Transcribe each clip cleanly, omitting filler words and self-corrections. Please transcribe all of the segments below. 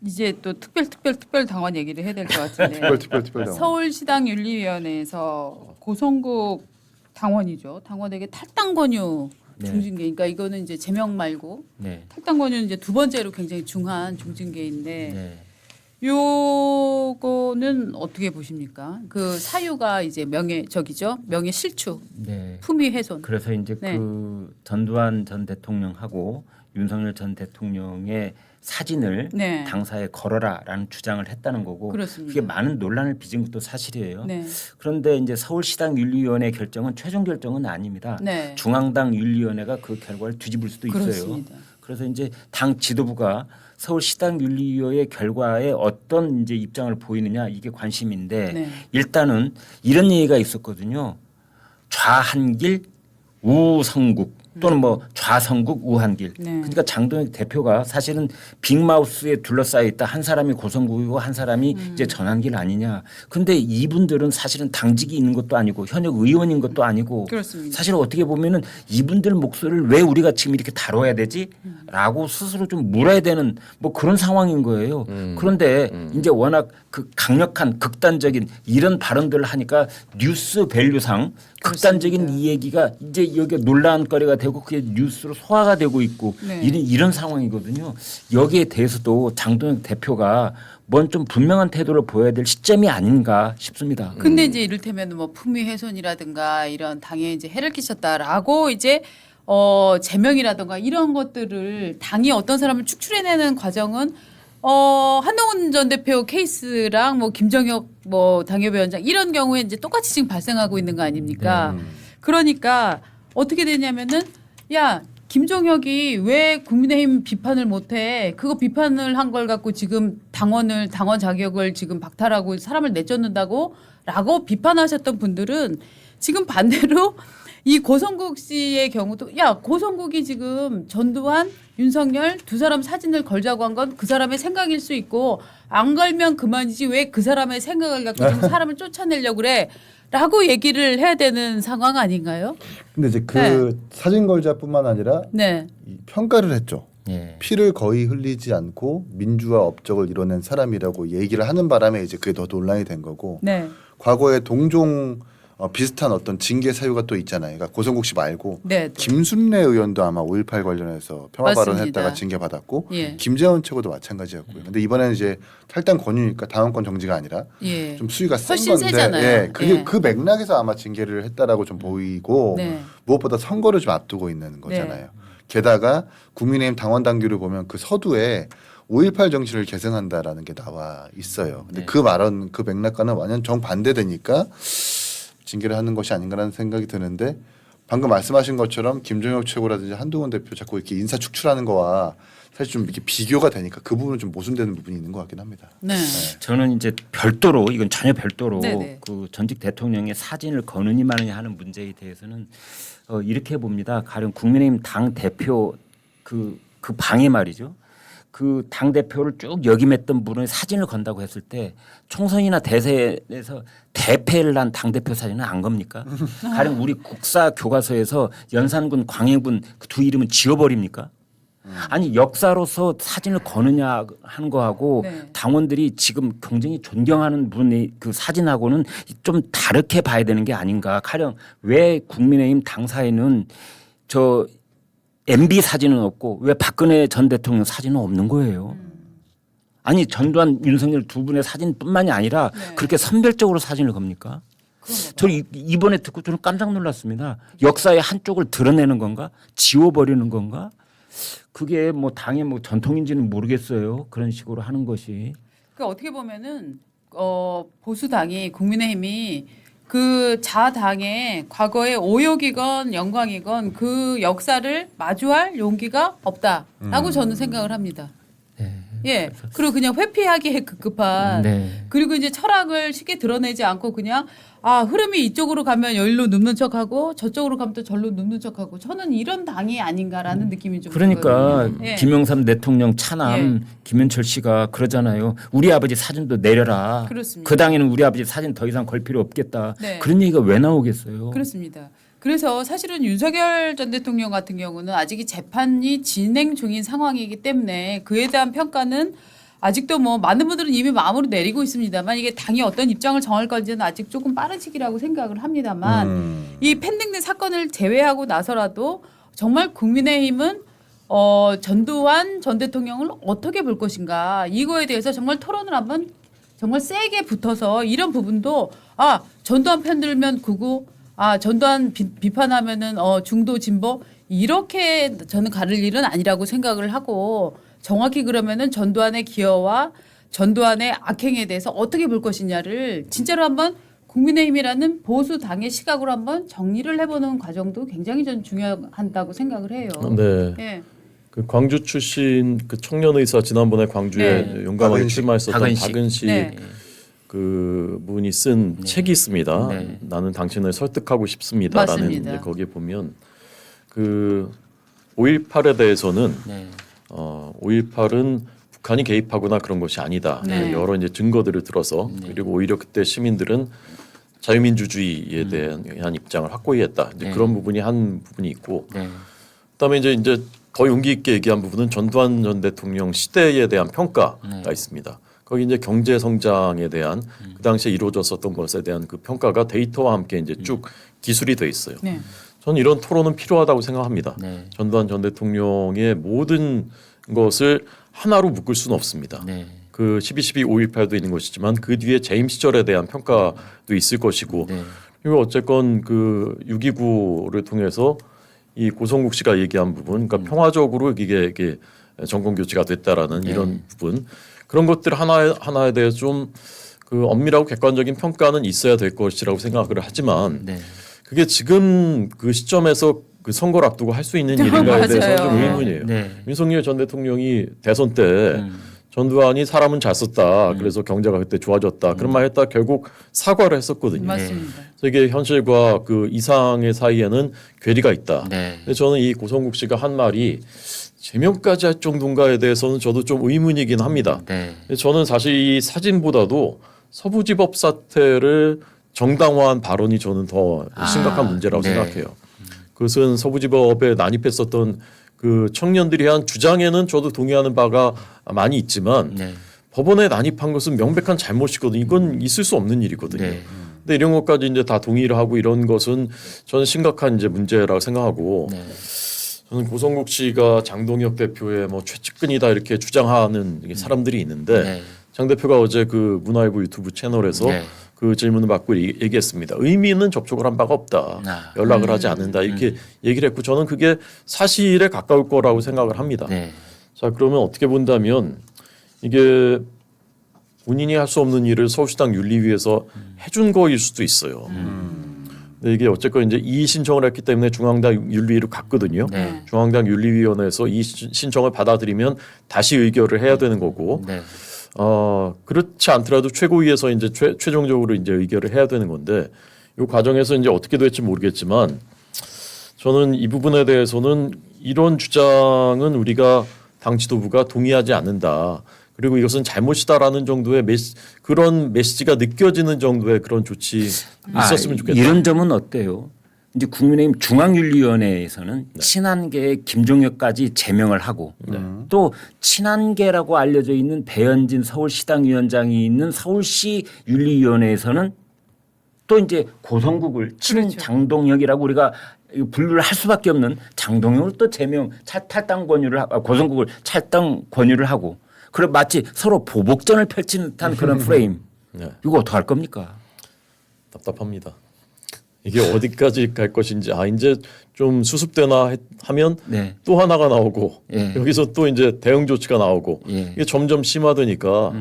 이제 또 특별 당원 얘기를 해야 될 것 같은데 특별 당원. 서울시당윤리위원회에서 고성국 당원이죠. 당원에게 탈당 권유 네. 중징계. 그러니까 이거는 이제 제명 말고 네. 탈당 권유는 이제 두 번째로 굉장히 중한 중징계인데 네. 요거는 어떻게 보십니까? 그 사유가 이제 명예 실추, 네. 품위 훼손. 그래서 이제 네. 그 전두환 전 대통령하고 윤석열 전 대통령의 사진을 네. 당사에 걸어라라는 주장을 했다는 거고 그렇습니다. 그게 많은 논란을 빚은 것도 사실이에요. 네. 그런데 이제 서울시당 윤리위원회 결정은 최종 결정은 아닙니다. 네. 중앙당 윤리위원회가 그 결과를 뒤집을 수도 있어요. 그렇습니다. 그래서 이제 당 지도부가 서울시당 윤리위원회 결과에 어떤 이제 입장을 보이느냐 이게 관심인데 네. 일단은 이런 얘기가 있었거든요. 좌한길 우성국 또는 뭐 좌성국 우한길. 네. 그러니까 장동혁 대표가 사실은 빅마우스에 둘러싸여 있다. 한 사람이 고성국이고 한 사람이 이제 전한길 아니냐. 그런데 이분들은 사실은 당직이 있는 것도 아니고 현역 의원인 것도 아니고 그렇습니다. 사실 어떻게 보면은 이분들 목소리를 왜 우리가 지금 이렇게 다뤄야 되지?라고 스스로 좀 물어야 되는 뭐 그런 상황인 거예요. 그런데 이제 워낙 그 강력한 극단적인 이런 발언들을 하니까 뉴스 밸류상 극단적인 그렇습니다. 이 얘기가 이제 여기 논란거리가 되고 그게 뉴스로 소화가 되고 있고 네. 이런 상황이거든요. 여기에 대해서도 장동혁 대표가 뭔 좀 분명한 태도를 보여야 될 시점이 아닌가 싶습니다. 근데 이제 이를테면 뭐 품위 훼손이라든가 이런 당에 이제 해를 끼쳤다라고 이제 제명이라든가 이런 것들을 당이 어떤 사람을 축출해내는 과정은 한동훈 전 대표 케이스랑 뭐 김정혁 뭐 당협위원장 이런 경우에 이제 똑같이 지금 발생하고 있는 거 아닙니까? 그러니까 어떻게 되냐면은 야 김종혁이 왜 국민의힘 비판을 못해? 그거 비판을 한 걸 갖고 지금 당원 자격을 지금 박탈하고 사람을 내쫓는다고?라고 비판하셨던 분들은 지금 반대로 이 고성국 씨의 경우도 야 고성국이 지금 전두환, 윤석열 두 사람 사진을 걸자고 한 건 그 사람의 생각일 수 있고 안 걸면 그만이지 왜 그 사람의 생각을 갖고 지금 사람을 쫓아내려고 그래? 라고 얘기를 해야 되는 상황 아닌가요? 근데 이제 그 네. 사진 걸자뿐만 아니라 네. 이 평가를 했죠. 예. 피를 거의 흘리지 않고 민주화 업적을 이뤄낸 사람이라고 얘기를 하는 바람에 이제 그게 더 논란이 된 거고 네. 과거에 동종 비슷한 어떤 징계 사유가 또 있잖아요. 그러니까 고성국 씨 말고 네. 김순례 의원도 아마 5.18 관련해서 평화 맞습니다. 발언했다가 징계 받았고 예. 김재원 최고도 마찬가지였고요. 근데 이번에는 이제 탈당 권유니까 당원권 정지가 아니라 예. 좀 수위가 센 훨씬 건데 세잖아요. 예, 그게 예. 그 맥락에서 아마 징계를 했다라고 좀 보이고 네. 무엇보다 선거를 좀 앞두고 있는 거잖아요. 게다가 국민의힘 당원 당규를 보면 그 서두에 5.18 정신을 계승한다라는 게 나와 있어요. 근데 네. 그 말은 그 맥락과는 완전 정반대되니까 징계를 하는 것이 아닌가라는 생각이 드는데 방금 말씀하신 것처럼 김종혁 최고라든지 한동훈 대표 자꾸 이렇게 인사 축출하는 거와 사실 좀 이렇게 비교가 되니까 그 부분은 좀 모순되는 부분이 있는 것 같긴 합니다. 네. 저는 이제 별도로 이건 전혀 별도로 네네. 그 전직 대통령의 사진을 거느니 마느냐 하는 문제에 대해서는 이렇게 봅니다. 가령 국민의힘 당 대표 그 방에 말이죠. 그 당 대표를 쭉 역임했던 분의 사진을 건다고 했을 때 총선이나 대선에서 대패를 한 당 대표 사진은 안 겁니까? 가령 우리 국사 교과서에서 연산군 광해군 그 두 이름은 지워버립니까? 아니 역사로서 사진을 거느냐 하는 거하고 네. 당원들이 지금 굉장히 존경하는 분의 그 사진하고는 좀 다르게 봐야 되는 게 아닌가. 가령 왜 국민의힘 당사에는 저 MB 사진은 없고 왜 박근혜 전 대통령 사진은 없는 거예요. 아니 전두환 윤석열 두 분의 사진뿐만이 아니라 네. 그렇게 선별적으로 사진을 겁니까? 저 이번에 듣고 저는 깜짝 놀랐습니다. 역사의 한쪽을 드러내는 건가? 지워버리는 건가? 그게 뭐 당의 뭐 전통인지는 모르겠어요. 그런 식으로 하는 것이. 그러니까 어떻게 보면은 보수당이 국민의힘이 그 자당의 과거의 오욕이건 영광이건 그 역사를 마주할 용기가 없다라고 저는 생각을 합니다. 네. 예. 그리고 그냥 회피하기에 급급한 네. 그리고 이제 철학을 쉽게 드러내지 않고 그냥 흐름이 이쪽으로 가면 여기로 눕는 척하고 저쪽으로 가면 또 절로 눕는 척하고 저는 이런 당이 아닌가라는 느낌이 좀 그러니까 들거든요. 예. 김영삼 대통령 차남 김현철 씨가 그러잖아요. 우리 아버지 사진도 내려라. 그렇습니다. 그 당에는 우리 아버지 사진 더 이상 걸 필요 없겠다. 네. 그런 얘기가 왜 나오겠어요? 그렇습니다. 그래서 사실은 윤석열 전 대통령 같은 경우는 아직 이 재판이 진행 중인 상황이기 때문에 그에 대한 평가는 아직도 뭐 많은 분들은 이미 마음으로 내리고 있습니다만 이게 당이 어떤 입장을 정할 건지는 아직 조금 빠른 시기라고 생각을 합니다만 이 팬등등 사건을 제외하고 나서라도 정말 국민의힘은 전두환 전 대통령을 어떻게 볼 것인가 이거에 대해서 정말 토론을 한번 정말 세게 붙어서 이런 부분도 전두환 편 들면 극우 전두환 비판하면은 중도 진보 이렇게 저는 가를 일은 아니라고 생각을 하고 정확히 그러면은 전두환의 기여와 전두환의 악행에 대해서 어떻게 볼 것이냐를 진짜로 한번 국민의힘이라는 보수 당의 시각으로 한번 정리를 해보는 과정도 굉장히 전 중요하다고 생각을 해요. 네. 예. 그 광주 출신 그 청년 의사 지난번에 광주에 네. 용감하게 박은식. 출마했었던 박은식. 박은식 네. 그 분이 쓴 책이 있습니다. 네. 나는 당신을 설득하고 싶습니다라는 맞습니다. 이제 거기에 보면 그 5.18에 대해서는 네. 5.18은 북한이 개입하거나 그런 것이 아니다. 네. 여러 이제 증거들을 들어서 그리고 오히려 그때 시민들은 자유민주주의에 대한 입장을 확고히 했다. 이제 네. 그런 부분이 한 부분이 있고 네. 그다음에 이제 더 용기 있게 얘기한 부분은 전두환 전 대통령 시대에 대한 평가가 네. 있습니다. 거기 이제 경제 성장에 대한 그 당시에 이루어졌었던 것에 대한 그 평가가 데이터와 함께 이제 쭉 기술이 돼 있어요. 네. 저는 이런 토론은 필요하다고 생각합니다. 네. 전두환 전 대통령의 모든 것을 하나로 묶을 수는 없습니다. 네. 그 12.12 5.18도 있는 것이지만 그 뒤에 재임 시절에 대한 평가도 있을 것이고 네. 그리고 어쨌건 그 6.29를 통해서 이 고성국 씨가 얘기한 부분, 그러니까 평화적으로 이게 정권 교체가 됐다라는 네. 이런 부분, 그런 것들 하나에 대해서 좀 그 엄밀하고 객관적인 평가는 있어야 될 것이라고 생각을 하지만 네. 그게 지금 그 시점에서 그 선거를 앞두고 할 수 있는 일인가에 대해서는 좀 맞아요. 의문이에요. 네. 윤석열 전 대통령이 대선 때 전두환이 사람은 잘 썼다. 그래서 경제가 그때 좋아졌다. 그런 말 했다. 결국 사과를 했었거든요. 맞습니다. 그래서 이게 현실과 그 이상의 사이에는 괴리가 있다. 네. 근데 저는 이 고성국 씨가 한 말이 제명까지 할 정도인가에 대해서는 저도 좀 의문이긴 합니다. 네. 근데 저는 사실 이 사진보다도 서부지법 사태를 정당화한 발언이 저는 더 심각한 문제라고 네. 생각해요. 그것은 서부지법에 난입했었던 그 청년들이 한 주장에는 저도 동의하는 바가 많이 있지만 네. 법원에 난입한 것은 명백한 잘못이거든요. 이건 있을 수 없는 일이거든요. 네. 근데 이런 것까지 이제 다 동의를 하고 이런 것은 저는 심각한 이제 문제라고 생각하고 네. 저는 고성국 씨가 장동혁 대표의 뭐 최측근이다 이렇게 주장하는 사람들이 있는데 네. 장 대표가 어제 그 문화일보 유튜브 채널에서 네. 그 질문을 받고 얘기했습니다. 의미는 접촉을 한 바가 없다. 연락을 하지 않는다. 이렇게 얘기를 했고 저는 그게 사실에 가까울 거라고 생각을 합니다. 네. 자, 그러면 어떻게 본다면 이게 본인이 할 수 없는 일을 서울시당 윤리위에서 해준 거일 수도 있어요. 근데 이게 어쨌건 이제 이의 신청을 했기 때문에 중앙당 윤리위로 갔거든요. 네. 중앙당 윤리위원회에서 이 신청을 받아들이면 다시 의결을 해야 되는 거고 네. 그렇지 않더라도 최고위에서 이제 최종적으로 이제 의결을 해야 되는 건데 이 과정에서 이제 어떻게 될지 모르겠지만 저는 이 부분에 대해서는 이런 주장은 우리가 당 지도부가 동의하지 않는다. 그리고 이것은 잘못이다라는 정도의 그런 메시지가 느껴지는 정도의 그런 조치 있었으면 좋겠다. 이런 점은 어때요? 이제 국민의힘 중앙윤리위원회에서는 친한계의 김종혁까지 제명을 하고 또 친한계라고 알려져 있는 배현진 서울시당위원장이 있는 서울시 윤리위원회에서는 또 이제 고성국을 친장동혁이라고 우리가 분류를 할 수밖에 없는 장동혁을 또 제명 탈당 권유를 고성국을 탈당 권유를 하고 그래 마치 서로 보복전을 펼치는 듯한 그런 프레임. 네. 이거 어떡할 겁니까? 답답합니다. 이게 어디까지 갈 것인지 이제 좀 수습되나 하면 네. 또 하나가 나오고 예. 여기서 또 이제 대응 조치가 나오고 예. 이게 점점 심화되니까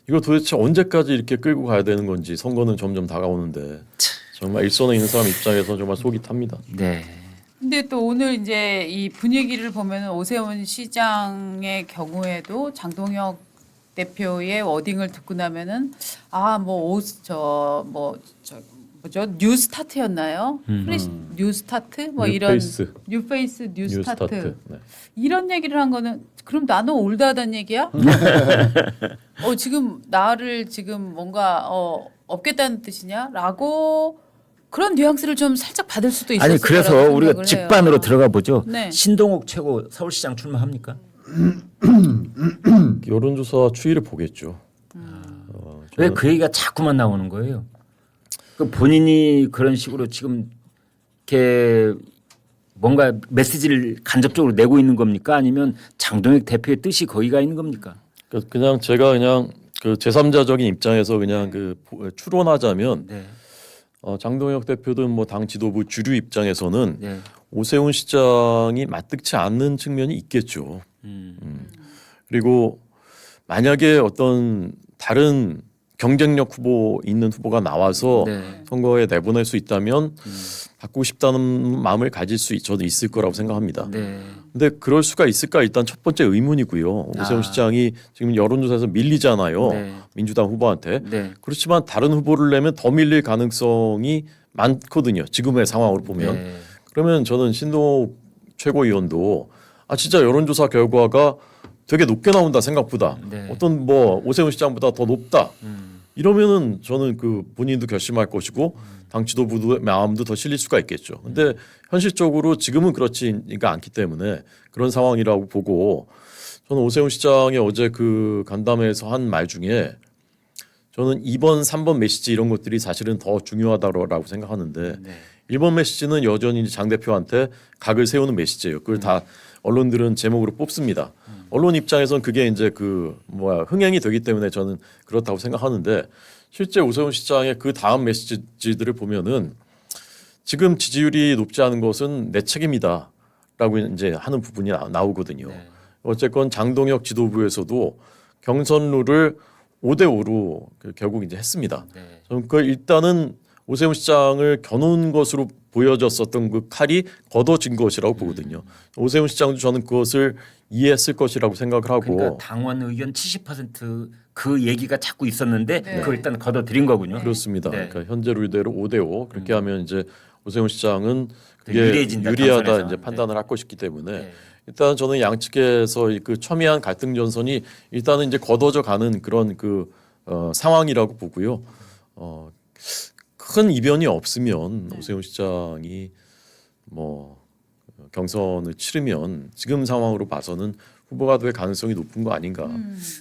이거 도대체 언제까지 이렇게 끌고 가야 되는 건지 선거는 점점 다가오는데 정말 일선에 있는 사람 입장에서 정말 속이 탑니다. 네. 근데 또 오늘 이제 이 분위기를 보면 오세훈 시장의 경우에도 장동혁 대표의 워딩을 듣고 나면은 뭐죠 뉴스타트였나요? 뉴스타트 뭐 이런 뉴페이스. 뉴페이스 뉴스타트 네. 이런 얘기를 한 거는 그럼 나는 올드하다는 얘기야? 지금 나를 지금 뭔가 없겠다는 뜻이냐?라고 그런 뉘앙스를 좀 살짝 받을 수도 있었을 아니 그래서 거라고 우리가 생각을 직반으로 해요. 들어가 보죠. 네. 신동욱 최고 서울시장 출마합니까? 여론조사 추이를 보겠죠. 왜 그 얘기가 자꾸만 나오는 거예요? 그 본인이 그런 식으로 지금 이렇게 뭔가 메시지를 간접적으로 내고 있는 겁니까? 아니면 장동혁 대표의 뜻이 거기가 있는 겁니까? 그냥 제가 그냥 그 제3자적인 입장에서 그냥 그 추론하자면 네. 장동혁 대표든 뭐 당 지도부 주류 입장에서는 네. 오세훈 시장이 마뜩치 않는 측면이 있겠죠. 그리고 만약에 어떤 다른 경쟁력 후보 있는 후보가 나와서 네. 선거에 내보낼 수 있다면 바꾸고 싶다는 마음을 가질 수 저는 있을 거라고 생각합니다. 네. 근데 그럴 수가 있을까 일단 첫 번째 의문이고요. 오세훈 시장이 지금 여론조사에서 밀리잖아요. 네. 민주당 후보한테. 네. 그렇지만 다른 후보를 내면 더 밀릴 가능성이 많거든요. 지금의 상황으로 보면. 네. 그러면 저는 신동욱 최고위원도 진짜 여론조사 결과가 되게 높게 나온다 생각보다 네. 어떤 뭐 오세훈 시장보다 더 높다. 이러면은 저는 그 본인도 결심할 것이고 당 지도부도 마음도 더 실릴 수가 있겠죠. 근데 현실적으로 지금은 그렇지가 않기 때문에 그런 상황이라고 보고 저는 오세훈 시장이 어제 그 간담회에서 한 말 중에 저는 2번, 3번 메시지 이런 것들이 사실은 더 중요하다고 생각하는데 네. 1번 메시지는 여전히 장 대표한테 각을 세우는 메시지예요. 그걸 다 언론들은 제목으로 뽑습니다. 언론 입장에서는 그게 이제 그 흥행이 되기 때문에 저는 그렇다고 생각하는데 실제 오세훈 시장의 그 다음 메시지들을 보면은 지금 지지율이 높지 않은 것은 내 책임이다라고 이제 하는 부분이 나오거든요. 네. 어쨌건 장동혁 지도부에서도 경선 룰을 5대5로 결국 이제 했습니다. 네. 저는 그 일단은 오세훈 시장을 겨눈 것으로 보여졌었던 그 칼이 걷어진 것이라고 보거든요. 오세훈 시장도 저는 그것을 이해했을 것이라고 생각을 하고 그러니까 당원 의견 70%그 얘기가 자꾸 있었는데 네. 그걸 일단 걷어들인 거군요. 그렇습니다. 네. 그러니까 현재 룰대로 5대5 그렇게 하면 이제 오세훈 시장은 그게 유리해진다, 유리하다 당선에서. 이제 판단을 할 것이기 때문에 네. 일단 저는 양측에서 그 첨예한 갈등 전선이 일단은 이제 걷어져 가는 그런 상황이라고 보고요. 큰 이변이 없으면 오세훈 시장이 뭐 경선을 치르면 지금 상황으로 봐서는 후보가 될 가능성이 높은 거 아닌가.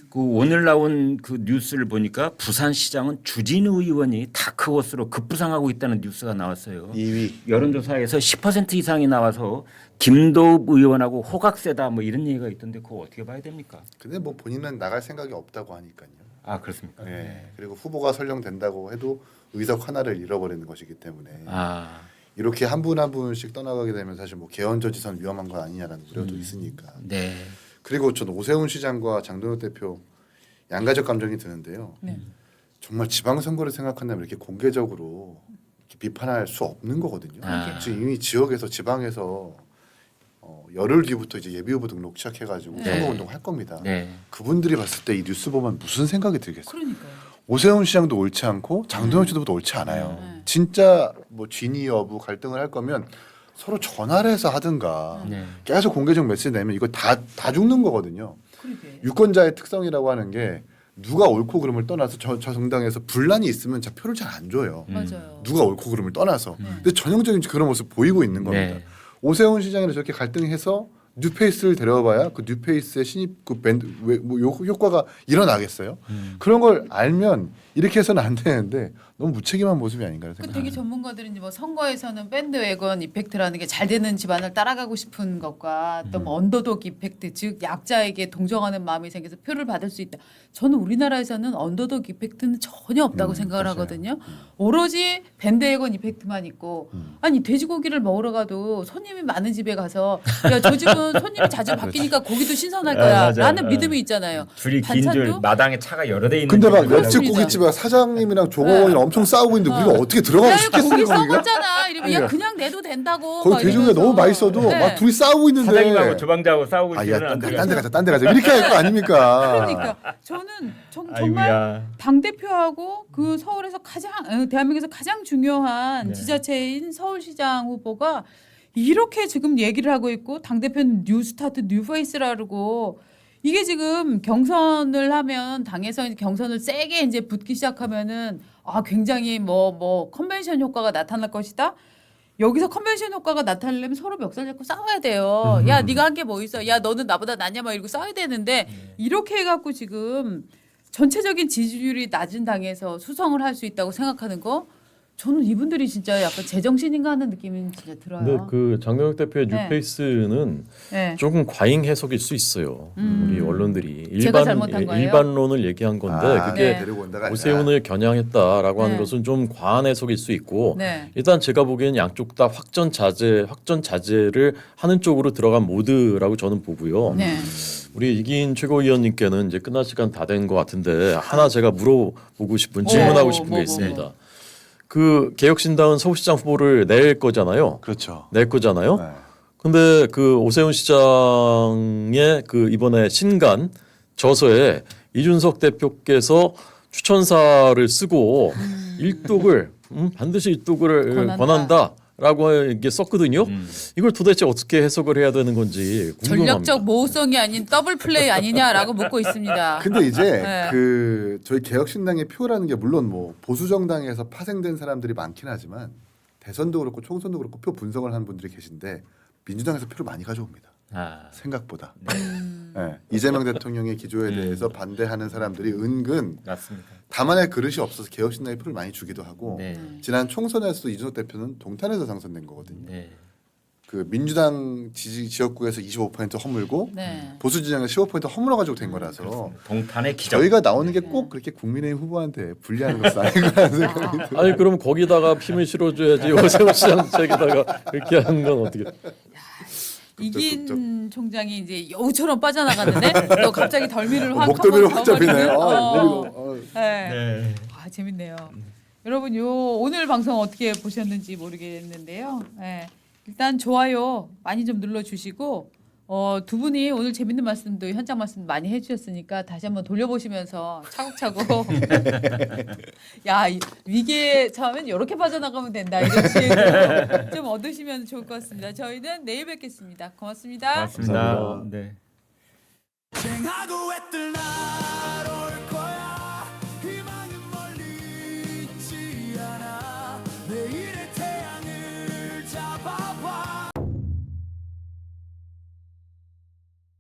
그 오늘 나온 그 뉴스를 보니까 부산시장은 주진우 의원이 다크호스로 급부상하고 있다는 뉴스가 나왔어요. 2위. 여론조사에서 10% 이상이 나와서 김도읍 의원하고 호각세다 뭐 이런 얘기가 있던데 그거 어떻게 봐야 됩니까? 근데 뭐 본인은 나갈 생각이 없다고 하니까요. 아 그렇습니까? 예. 그리고 후보가 설정된다고 해도 의석 하나를 잃어버리는 것이기 때문에 아 이렇게 한 분 한 분씩 떠나가게 되면 사실 뭐 개헌저지선 위험한 건 아니냐라는 우려도 있으니까. 네. 그리고 저는 오세훈 시장과 장동혁 대표 양가적 감정이 드는데요. 네. 정말 지방선거를 생각한다면 이렇게 공개적으로 이렇게 비판할 수 없는 거거든요. 아. 지금 이미 지역에서 지방에서 열흘 뒤부터 이제 예비후보 등록 시작해가지고 네. 선거운동 할 겁니다. 네. 그분들이 봤을 때 이 뉴스 보면 무슨 생각이 들겠어요? 그러니까요. 오세훈 시장도 옳지 않고 장동혁 지도부도 옳지 않아요. 네. 진짜 뭐 진위 여부 갈등을 할 거면 서로 전화를 해서 하든가 네. 계속 공개적 메시지 내면 이거 다 죽는 거거든요. 그러게. 유권자의 특성이라고 하는 게 누가 옳고 그름을 떠나서 저 정당에서 분란이 있으면 자 표를 잘 안 줘요. 맞아요. 누가 옳고 그름을 떠나서. 근데 전형적인 그런 모습 보이고 있는 겁니다. 네. 오세훈 시장이랑 저렇게 갈등해서 뉴페이스를 데려와봐야 그 뉴페이스의 신입 그 밴드 뭐 효과가 일어나겠어요? 그런 걸 알면 이렇게 해서는 안 되는데 너무 무책임한 모습이 아닌가 그 생각합니다. 되게 전문가들은 이제 뭐 선거에서는 밴드웨건 이펙트라는 게 잘 되는 집안을 따라가고 싶은 것과 또 뭐 언더독 이펙트 즉 약자에게 동정하는 마음이 생겨서 표를 받을 수 있다. 저는 우리나라에서는 언더독 이펙트는 전혀 없다고 생각을 맞아요. 하거든요. 오로지 밴드웨건 이펙트만 있고 아니 돼지고기를 먹으러 가도 손님이 많은 집에 가서 야 저 집은 손님이 자주 바뀌니까 고기도 신선할 거야 맞아요. 라는 믿음이 있잖아요. 줄이 긴 줄 반찬도 마당에 차가 여러 대 있는 근데 막 집들이 옆집 그렇습니다. 고깃집에 사장님이랑 조공원이랑 엄청 싸우고 있는데 우리가 어떻게 들어가고 야 싶겠어요 고기 거기가? 썩었잖아 이러면 야 그냥 내도 된다고 거기 막 돼지고기가 이러면서. 너무 맛있어도 네. 막 둘이 싸우고 있는데 사장님하고 주방장하고 싸우고 아, 있으면 야, 안 딴 돼요. 데 가자, 딴 데 가자. 이렇게 할 거 아닙니까? 그러니까 저는 정말 아이고야. 당 대표하고 그 서울에서 대한민국에서 가장 중요한 네. 지자체인 서울시장 후보가 이렇게 지금 얘기를 하고 있고 당 대표는 뉴스타트 뉴페이스라고 이게 지금 경선을 하면 당에서 이제 경선을 세게 이제 붙기 시작하면은 굉장히 뭐 컨벤션 효과가 나타날 것이다. 여기서 컨벤션 효과가 나타나려면 서로 멱살 잡고 싸워야 돼요. 야, 네가 한 게 뭐 있어? 야, 너는 나보다 낫냐? 막 이러고 싸워야 되는데 이렇게 해갖고 지금 전체적인 지지율이 낮은 당에서 수성을 할 수 있다고 생각하는 거 저는 이분들이 진짜 약간 제정신인가 하는 느낌이 진짜 들어요. 근데 그 장동혁 대표의 네. 뉴페이스는 네. 조금 과잉 해석일 수 있어요. 우리 언론들이 제가 잘못한 거예요? 일반론을 얘기한 건데 그게 네. 데리고 온다가 아니라. 오세훈을 겨냥했다라고 하는 네. 것은 좀 과한 해석일 수 있고 네. 일단 제가 보기에는 양쪽 다 확전 자제를 하는 쪽으로 들어간 모드라고 저는 보고요. 네. 우리 이기인 최고위원님께는 이제 끝날 시간 다 된 것 같은데 하나 제가 물어보고 싶은 질문하고 싶은 게 있습니다. 그 개혁신당은 서울시장 후보를 낼 거잖아요. 그렇죠. 낼 거잖아요. 네. 근데 그 오세훈 시장의 그 이번에 신간 저서에 이준석 대표께서 추천사를 쓰고 일독을 반드시 일독을 권한다라고 이게 썼거든요. 이걸 도대체 어떻게 해석을 해야 되는 건지 궁금합니다. 전략적 모호성이 아닌 더블 플레이 아니냐라고 묻고 있습니다. 근데 이제 네. 그 저희 개혁신당의 표라는 게 물론 뭐 보수 정당에서 파생된 사람들이 많긴 하지만 대선도 그렇고 총선도 그렇고 표 분석을 하는 분들이 계신데 민주당에서 표를 많이 가져옵니다. 생각보다. 네. 이재명 대통령의 기조에 대해서 반대하는 사람들이 은근 맞습니다. 다만의 그릇이 없어서 개혁신당에 표를 많이 주기도 하고 네. 지난 총선에서도 이준석 대표는 동탄에서 당선된 거거든요. 네. 그 민주당 지역구에서 25% 허물고 네. 보수 진영에서 15% 허물어 가지고 된 거라서 동탄의 기적. 저희가 나오는 게 꼭 그렇게 국민의힘 후보한테 불리한 것은 아닌 거라는 생각이 들어요. 아니 그럼 거기다가 힘을 실어줘야지 오세훈 시장 책에다가 이렇게 하는 건 어떻게? 이긴 총장이 이제 여우처럼 빠져나갔는데 또 갑자기 덜미를 확 목덜미를 확 잡히네. 네. 네. 아 재밌네요. 여러분 요 오늘 방송 어떻게 보셨는지 모르겠는데요. 네. 일단 좋아요 많이 좀 눌러주시고 두 분이 오늘 재밌는 말씀도 현장 말씀 많이 해주셨으니까 다시 한번 돌려보시면서 차곡차곡 야 위기에 처하면 이렇게 빠져나가면 된다 이런 지혜도 좀 얻으시면 좋을 것 같습니다. 저희는 내일 뵙겠습니다. 고맙습니다. 맞습니다. 감사합니다. 네. 쟁하고 애들 날올 거야 희망은 멀리 있지 않아 내일의